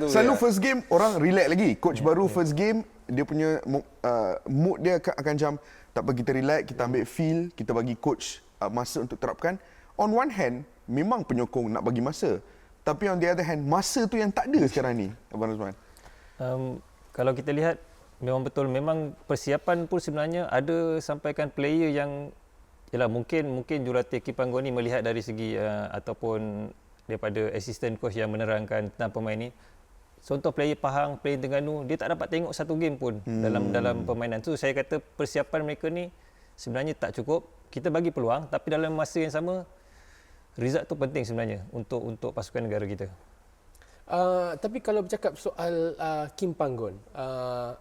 Selalu first game orang relax lagi. Coach baru first game dia punya mood dia akan macam tak apa, kita relax, kita ambil feel, kita bagi coach masa untuk terapkan. On one hand, memang penyokong nak bagi masa. Tapi on the other hand, masa tu yang tak ada sekarang ni, Abang Razman. Kalau kita lihat, memang betul, memang persiapan pun sebenarnya ada sampaikan player yang yalah, mungkin jurulatih Kim Panggon ni melihat dari segi ataupun daripada assistant coach yang menerangkan tentang pemain ni. Contoh player Pahang, player Terengganu, dia tak dapat tengok satu game pun dalam permainan tu. Saya kata persiapan mereka ni sebenarnya tak cukup. Kita bagi peluang, tapi dalam masa yang sama result tu penting sebenarnya untuk pasukan negara kita. Tapi kalau bercakap soal Kim Panggon,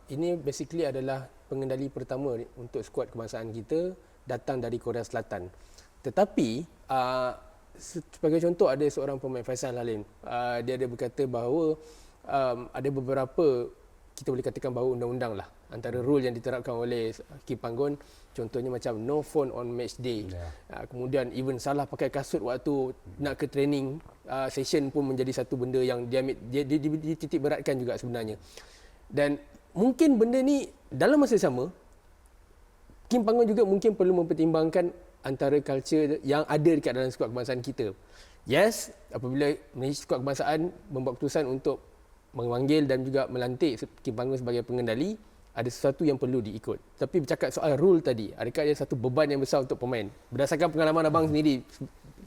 ini basically adalah pengendali pertama untuk skuad kebangsaan kita datang dari Korea Selatan. Tetapi sebagai contoh, ada seorang pemain, Faisal Halim, dia ada berkata bahawa ada beberapa, kita boleh katakan bahawa undang-undang lah, antara rule yang diterapkan oleh Kim Panggon, contohnya macam no phone on match day. Kemudian even salah pakai kasut waktu nak ke training session pun menjadi satu benda yang dia titik beratkan juga sebenarnya. Dan mungkin benda ni dalam masa sama, Kim Panggon juga mungkin perlu mempertimbangkan antara culture yang ada dekat dalam skuad kebangsaan kita. Yes, apabila skuad kebangsaan membuat keputusan untuk memanggil dan juga melantik Kim Panggon sebagai pengendali, ada sesuatu yang perlu diikut. Tapi bercakap soal rule tadi, adakah ada satu beban yang besar untuk pemain? Berdasarkan pengalaman abang sendiri,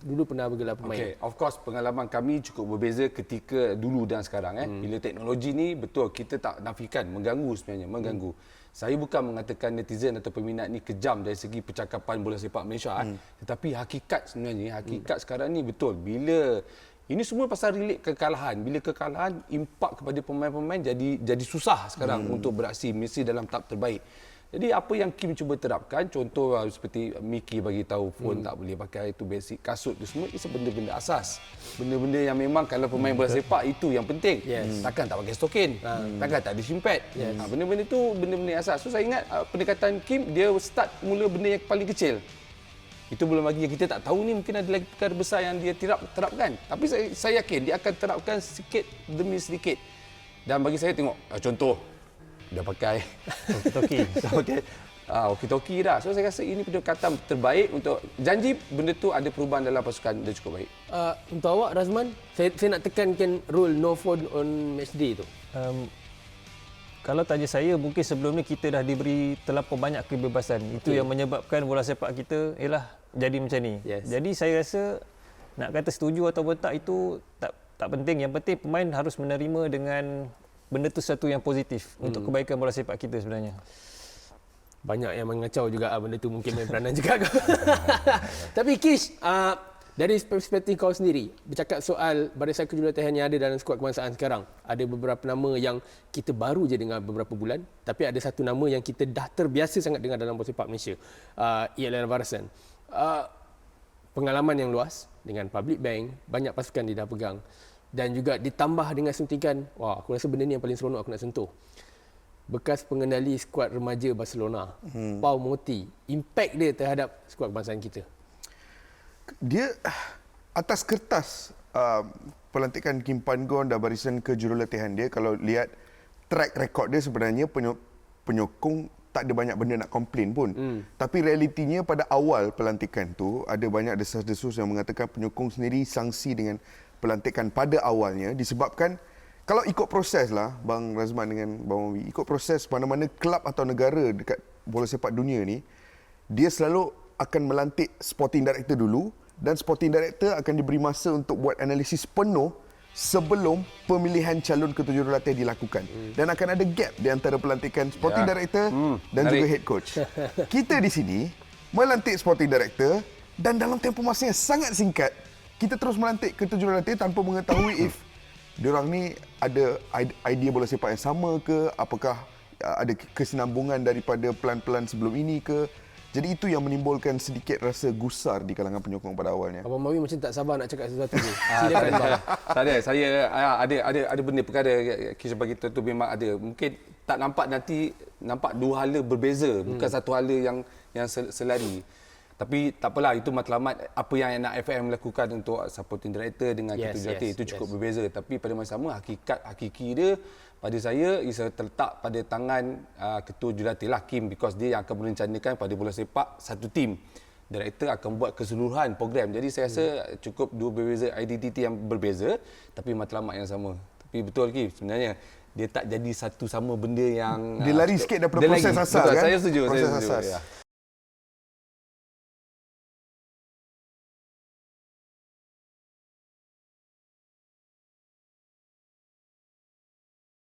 dulu pernah bergelar pemain. Okay, of course pengalaman kami cukup berbeza ketika dulu dan sekarang. Bila teknologi ni, betul kita tak nafikan, mengganggu sebenarnya, mengganggu. Saya bukan mengatakan netizen atau peminat ni kejam dari segi percakapan bola sepak Malaysia. Tetapi hakikat sebenarnya, hakikat sekarang ni betul. Bila ini semua pasal relate kekalahan. Bila kekalahan, impak kepada pemain-pemain jadi susah sekarang untuk beraksi mesti dalam tahap terbaik. Jadi apa yang Kim cuba terapkan, contoh seperti Mickey bagi tahu phone tak boleh pakai, itu basic, kasut tu semua, itu benda-benda asas. Benda-benda yang memang kalau pemain bola sepak itu yang penting. Takkan tak pakai stokin, takkan tak ada shin pad. Benda-benda tu benda-benda asas. So saya ingat pendekatan Kim, dia start mula benda yang paling kecil. Itu belum lagi yang kita tak tahu ni, mungkin ada lagi perkara besar yang dia terapkan. Tapi saya yakin dia akan terapkan sedikit demi sedikit. Dan bagi saya tengok contoh dia pakai walkie-talkie dah. So saya rasa ini pendekatan terbaik untuk janji benda tu ada perubahan dalam pasukan dia cukup baik. Untuk awak Razman, saya nak tekankan rule no phone on match day tu. Kalau tanya saya, mungkin sebelum ni kita dah diberi terlampau banyak kebebasan. Itu yang menyebabkan bola sepak kita jadi macam ni. Jadi saya rasa nak kata setuju ataupun tak itu tak penting. Yang penting pemain harus menerima dengan benda tu satu yang positif untuk kebaikan bola sepak kita sebenarnya. Banyak yang mengacau juga benda tu, mungkin main peranan juga. Tapi Kish, dari perspektif kau sendiri, bercakap soal barisan kejurulatihan yang ada dalam skuad kebangsaan sekarang, ada beberapa nama yang kita baru je dengar beberapa bulan, tapi ada satu nama yang kita dah terbiasa sangat dengar dalam bola sepak Malaysia, ialah Varasan. Pengalaman yang luas dengan Public Bank, banyak pasukan dia dah pegang, dan juga ditambah dengan suntikan, wah aku rasa benda ni yang paling seronok aku nak sentuh, bekas pengendali skuad remaja Barcelona, Pau Moti, impak dia terhadap skuad kebangsaan kita. Dia atas kertas pelantikan Kim Panggon dan barisan kejurulatihan dia, kalau lihat track record dia sebenarnya penyokong tak ada banyak benda nak komplain pun. Tapi realitinya pada awal pelantikan tu ada banyak desas-desus yang mengatakan penyokong sendiri sangsi dengan pelantikan pada awalnya disebabkan kalau ikut proses lah Bang Razman dengan Bang Mawi, ikut proses mana-mana kelab atau negara dekat bola sepak dunia ni, dia selalu akan melantik sporting director dulu dan sporting director akan diberi masa untuk buat analisis penuh sebelum pemilihan calon ketujuh dilakukan. Dan akan ada gap di antara pelantikan sporting director dan juga head coach. Kita di sini melantik sporting director dan dalam tempoh masa yang sangat singkat, kita terus melantik ketujuh tanpa mengetahui if diorang ni ada idea bola sepak yang sama ke, apakah ada kesinambungan daripada plan-plan sebelum ini ke. Jadi itu yang menimbulkan sedikit rasa gusar di kalangan penyokong pada awalnya. Abang Mawi macam tak sabar nak cakap sesuatu ni. Tak ada. Saya ada benda perkara kisah bagi tu memang ada. Mungkin tak nampak nanti nampak dua hala berbeza, bukan satu hala yang selari. Tapi tak apalah, itu matlamat apa yang nak FAM lakukan untuk supporting director dengan ketua jurulatih itu cukup berbeza. Tapi pada masa sama hakiki dia pada saya is terletak pada tangan ketua jurulatih lah, Kim, because dia yang akan merencanakan pada bola sepak satu tim. Director akan buat keseluruhan program. Jadi saya rasa cukup dua berbeza identiti yang berbeza tapi matlamat yang sama. Tapi betul Kim, sebenarnya dia tak jadi satu sama benda yang Dia lari sikit daripada dia proses lagi. asal Betul, kan? saya setuju. Proses Saya setuju. asas. Ya.